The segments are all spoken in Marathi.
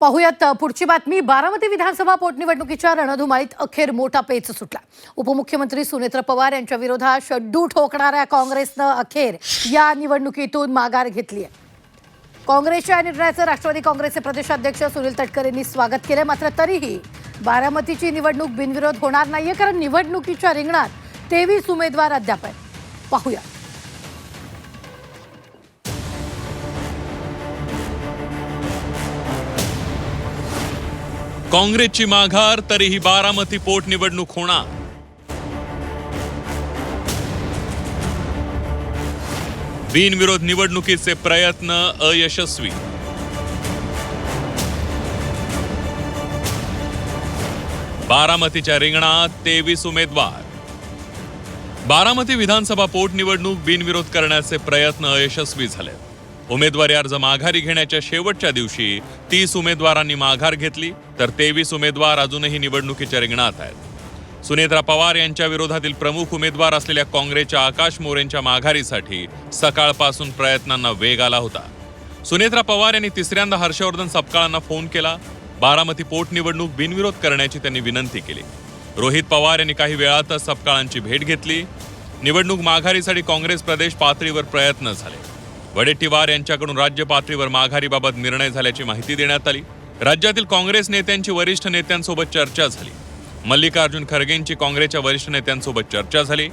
पाहुयात पुढची बातमी। बारामती विधानसभा पोटनिवडणुकीच्या रणधुमाळीत अखेर मोठा पेच सुटला। उपमुख्यमंत्री सुनेत्र पवार यांच्या विरोधात शड्डू ठोकणाऱ्या काँग्रेसनं अखेर या निवडणुकीतून माघार घेतली आहे। काँग्रेसच्या या निर्णयाचं राष्ट्रवादी काँग्रेसचे प्रदेशाध्यक्ष सुनील तटकरे यांनी स्वागत केले। मात्र तरीही बारामतीची निवडणूक बिनविरोध होणार नाहीये, कारण निवडणुकीच्या रिंगणात 23 उमेदवार अद्याप आहेत। पाहूया। काँग्रेसची माघार, तरीही बारामती पोटनिवडणूक होणार। बिनविरोध निवडणुकीचे प्रयत्न अयशस्वी। बारामतीच्या रिंगणात 23 उमेदवार। बारामती विधानसभा पोटनिवडणूक बिनविरोध करण्याचे प्रयत्न अयशस्वी झाले। उमेदवारी अर्ज माघारी घेण्याच्या शेवटच्या दिवशी 30 उमेदवारांनी माघार घेतली, तर 23 उमेदवार अजूनही निवडणुकीच्या रिंगणात आहेत। सुनेत्रा पवार यांच्या विरोधातील प्रमुख उमेदवार असलेल्या काँग्रेसच्या आकाश मोरेंच्या माघारीसाठी सकाळपासून प्रयत्नांना वेग आला होता। सुनेत्रा पवार यांनी तिसऱ्यांदा हर्षवर्धन सपकाळांना फोन केला। बारामती पोटनिवडणूक बिनविरोध करण्याची त्यांनी विनंती केली। रोहित पवार यांनी काही वेळातच सपकाळांची भेट घेतली। निवडणूक माघारीसाठी काँग्रेस प्रदेश पातळीवर प्रयत्न झाले। वडेट्टीवार यांच्याकडून राज्य पातळीवर माघारीबाबत निर्णय झाल्याची माहिती देण्यात आली। राज्यातील काँग्रेस नेत्यांची वरिष्ठ नेत्यांसोबत चर्चा झाली। मल्लिकार्जुन खरगेंची काँग्रेसच्या वरिष्ठ नेत्यांसोबत चर्चा झाली।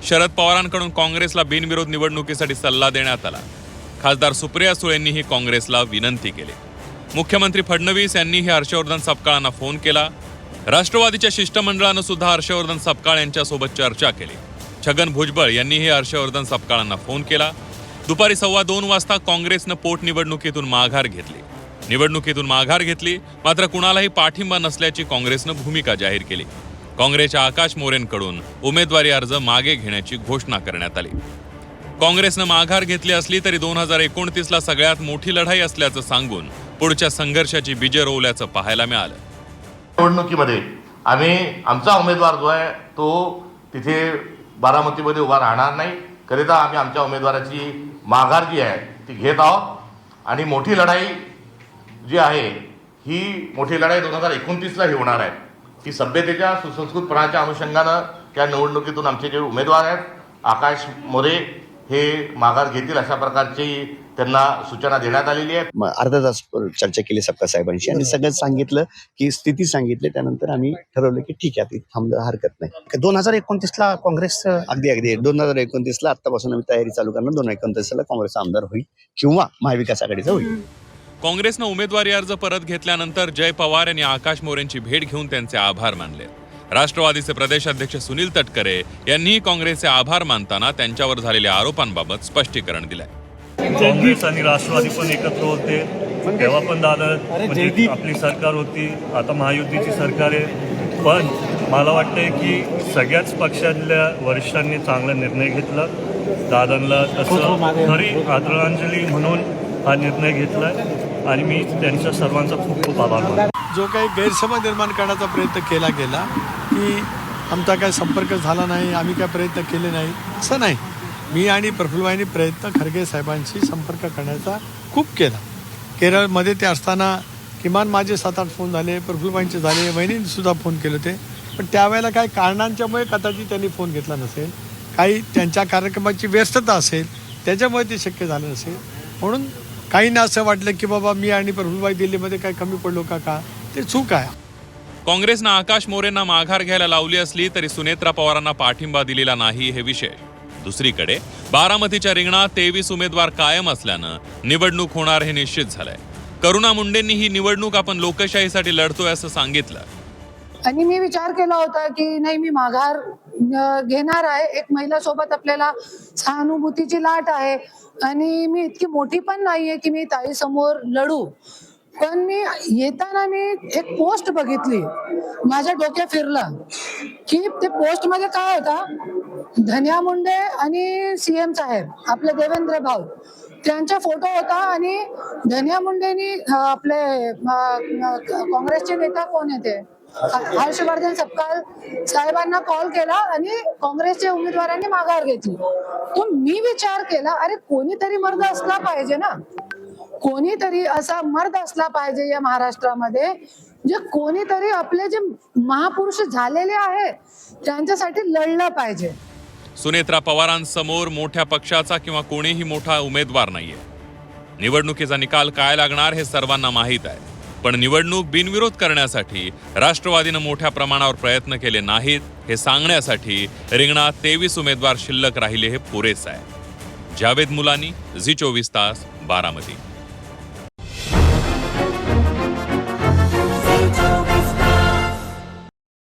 शरद पवारांकडून काँग्रेसला बिनविरोध निवडणुकीसाठी सल्ला देण्यात आला। खासदार सुप्रिया सुळेंनीही काँग्रेसला विनंती केली। मुख्यमंत्री फडणवीस यांनीही हर्षवर्धन सपकाळांना फोन केला। राष्ट्रवादीच्या शिष्टमंडळानं सुद्धा हर्षवर्धन सपकाळ यांच्यासोबत चर्चा केली। छगन भुजबळ यांनीही हर्षवर्धन सपकाळांना फोन केला। दुपारी 2:15 वाजता काँग्रेसनं पोटनिवडणुकीतून माघार घेतली। निवडणुकीतून माघार घेतली, मात्र कुणालाही पाठिंबा नसल्याची काँग्रेसनं भूमिका जाहीर केली। काँग्रेसच्या आकाश मोरेंकडून उमेदवारी अर्ज मागे घेण्याची घोषणा करण्यात आली। काँग्रेसनं माघार घेतली असली तरी 2029ला सगळ्यात मोठी लढाई असल्याचं सांगून पुढच्या संघर्षाची बीजे रोवल्याचं पाहायला मिळालं। निवडणुकीमध्ये आम्ही आमचा उमेदवार जो आहे तो तिथे बारामतीमध्ये उभा राहणार नाही, करिता आम्ही आमच्या उमेदवाराची माघार जी आहे ती घेत आहोत। आणि मोठी लढाई जी आहे ही मोठी लढाई 2029ला ही होणार आहे। ती सभ्यतेच्या सुसंस्कृतपणाच्या अनुषंगानं त्या निवडणुकीतून आमचे जे उमेदवार आहेत आकाश मोरे हे माघार घेतील अशा प्रकारची त्यांना सूचना देण्यात आलेली आहे। अर्धा तास चर्चा केली सपकाळ साहेबांशी आणि सगळं सांगितलं की स्थिती सांगितली। त्यानंतर आम्ही ठरवलं की ठीक आहे, थांबलं हरकत नाही। 2029ला काँग्रेस अगदी 2029ला आतापासून आम्ही तयारी चालू करणार। 2029ला काँग्रेसचा आमदार होईल किंवा महाविकास आघाडीचा होईल। काँग्रेसनं उमेदवारी अर्ज परत घेतल्यानंतर जय पवार यांनी आकाश मोरेंची भेट घेऊन त्यांचे आभार मानले। राष्ट्रवादीचे प्रदेशाध्यक्ष सुनील तटकरे यांनीही काँग्रेसचे आभार मानताना त्यांच्यावर झालेल्या आरोपांबाबत स्पष्टीकरण दिलंय। काँग्रेस आणि राष्ट्रवादी पण एकत्र होते तेव्हा पण दादा म्हणजे आपली सरकार होती, आता महायुतीची सरकार आहे। पण मला वाटतंय की सगळ्याच पक्षातल्या वरिष्ठांनी चांगला निर्णय घेतला। दादांना असं खरी आदरांजली म्हणून हा निर्णय घेतलाय आणि मी त्यांच्या सर्वांचा खूप खूप आभार मानतो। जो काही गैरसमज निर्माण करण्याचा प्रयत्न केला गेला की आमचा काय संपर्क झाला नाही, आम्ही काय प्रयत्न केले नाही, असं नाही। मी आणि प्रफुल्लभाईंनी प्रयत्न खरगे साहेबांशी संपर्क करण्याचा खूप केला। केरळमध्ये ते असताना किमान माझे 7-8 फोन झाले, प्रफुल्लभाईंचे झाले, वहिनींनी सुद्धा फोन केले होते। पण त्यावेळेला काही कारणांच्यामुळे कदाचित त्यांनी फोन घेतला नसेल, काही त्यांच्या कार्यक्रमाची व्यस्तता असेल त्याच्यामुळे ते शक्य झालं नसेल। म्हणून काहींना असं वाटलं की बाबा मी आणि प्रफुल्लभाई दिल्लीमध्ये काही कमी पडलो का, ते चूक आहे। काँग्रेसनं आकाश मोरेंना माघार घ्यायला लावली असली तरी सुनेत्रा पवारांना पाठिंबा दिलेला नाही हे विशेष। दुसरीकडे बारामतीच्या रिंगणात 23 उमेदवार कायम असल्यानं निवडणूक होणार हे निश्चित झालंय। करुणा मुंडेंनी ही निवडणूक आपण लोकशाहीसाठी लढतोय असं सांगितलं आणि मी विचार केला होता की नाही, मी माघार घेणार आहे। एक महिला सोबत आपल्याला सहानुभूतीची लाट आहे आणि मी इतकी मोठी पण नाहीये की मी ताई समोर लढू। पण मी येताना मी एक पोस्ट बघितली, माझ्या डोक्यात फिरलं की ते पोस्ट मध्ये काय होता, धन्या मुंडे आणि सीएम साहेब आपले देवेंद्र भाऊ त्यांचा फोटो होता। आणि धन्या मुंडेनी आपले काँग्रेसचे नेता कोण येते हर्षवर्धन सपकाळ साहेबांना कॉल केला आणि काँग्रेसच्या उमेदवारांनी माघार घेतली। तो मी विचार केला, अरे कोणीतरी मर्द असला पाहिजे ना, कोणीतरी असा मर्द असला पाहिजे या महाराष्ट्रामध्ये, जे कोणीतरी आपले जे महापुरुष झालेले आहे त्यांच्यासाठी लढलं पाहिजे. सुनेत्रा पवारांसमोर मोठ्या पक्षाचा किंवा कोणीही मोठा उमेदवार नाहीये. निवडणुकीचा निकाल काय लागणार हे सर्वांना माहीत आहे, पण निवडणूक बिनविरोध करण्यासाठी राष्ट्रवादीनं मोठ्या प्रमाणावर प्रयत्न केले नाहीत हे सांगण्यासाठी रिंगणात 23 उमेदवार शिल्लक राहिले हे पुरेसं आहे. जावेद मुलानी, झी 24 तास, बारामती.